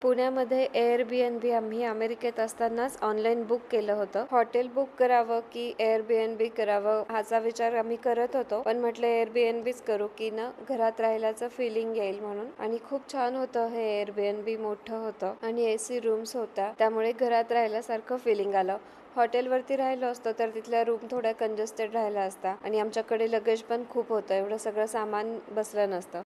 पुण्यामध्ये Airbnb आम्ही अमेरिकेत असतानाच ऑनलाईन बुक केलं होतं. हॉटेल बुक करावं की Airbnb करावं हाचा विचार आम्ही करत होतो, पण म्हटलं Airbnbच करू की ना घरात राहिल्याचं फिलिंग येईल म्हणून. आणि खूप छान होतं हे Airbnb, मोठं होतं आणि AC रूम्स होत्या, त्यामुळे घरात राहिल्यासारखं फिलिंग आलं. हॉटेलवरती राहिलो असतो तर तिथल्या रूम थोड्या कंजेस्टेड राहिल्या असता आणि आमच्याकडे लगेज पण खूप होतं, एवढं सगळं सामान बसलं नसतं.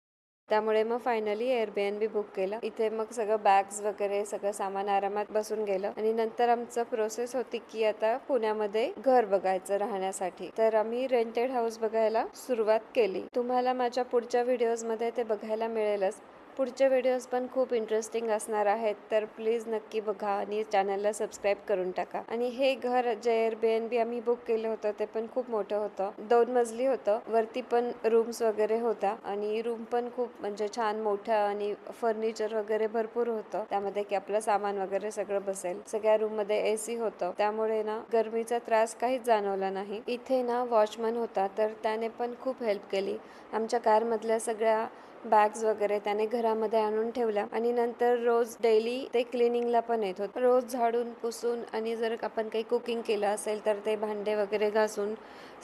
त्यामुळे मग फायनली Airbnb बुक केलं. इथे मग सगळं बॅग्स वगैरे सगळं सामान आरामात बसून गेलं आणि नंतर आमचं प्रोसेस होती की आता पुण्यामध्ये घर बघायचं राहण्यासाठी. तर आम्ही रेंटेड हाऊस बघायला सुरुवात केली. तुम्हाला माझ्या पुढच्या व्हिडिओज मध्ये ते बघायला मिळेलच. पुढचे व्हिडिओज पण खूप इंटरेस्टिंग असणार आहेत, तर प्लीज नक्की बघा आणि चॅनलला सबस्क्राईब करून टाका. आणि हे घर जे Airbnb आम्ही बुक केलं होतं ते पण खूप मोठं होतं, 2 मजली होतं. वरती पण रूम्स वगैरे होत्या आणि रूम पण खूप म्हणजे छान मोठ्या आणि फर्निचर वगैरे भरपूर होतं त्यामध्ये की आपलं सामान वगैरे सगळं बसेल. सगळ्या रूम मध्ये AC होतं, त्यामुळे ना गरमीचा त्रास काहीच जाणवला नाही. इथे ना वॉचमन होता, तर त्याने पण खूप हेल्प केली. आमच्या कार मधल्या सगळ्या बॅग्स वगैरे त्याने घरामध्ये आणून ठेवल्या आणि नंतर रोज डेली ते क्लिनिंगला पण येत होते. रोज झाडून पुसून आणि जर आपण काही कुकिंग केलं असेल तर ते भांडे वगैरे घासून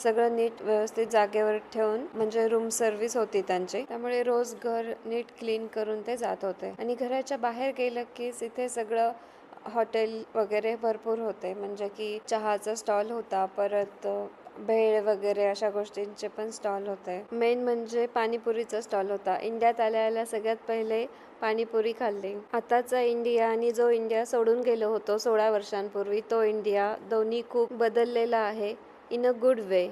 सगळं नीट व्यवस्थित जागेवर ठेवून, म्हणजे रूम सर्व्हिस होती त्यांची, त्यामुळे रोज घर नीट क्लीन करून ते जात होते. आणि घराच्या बाहेर गेलं की इथे सगळं हॉटेल वगैरे भरपूर होते, म्हणजे की चहाचा स्टॉल होता, परत भेळ वगैरे अशा गोष्टींचे पण स्टॉल होते. मेन म्हणजे पाणीपुरीचा स्टॉल होता. इंडियात आल्या सगळ्यात पहिले पाणीपुरी खाल्ली. आताचा इंडिया आणि जो इंडिया सोडून गेलो होतो 16 वर्षांपूर्वी, तो इंडिया दोन्ही खूप बदललेला आहे इन अ गुड वे.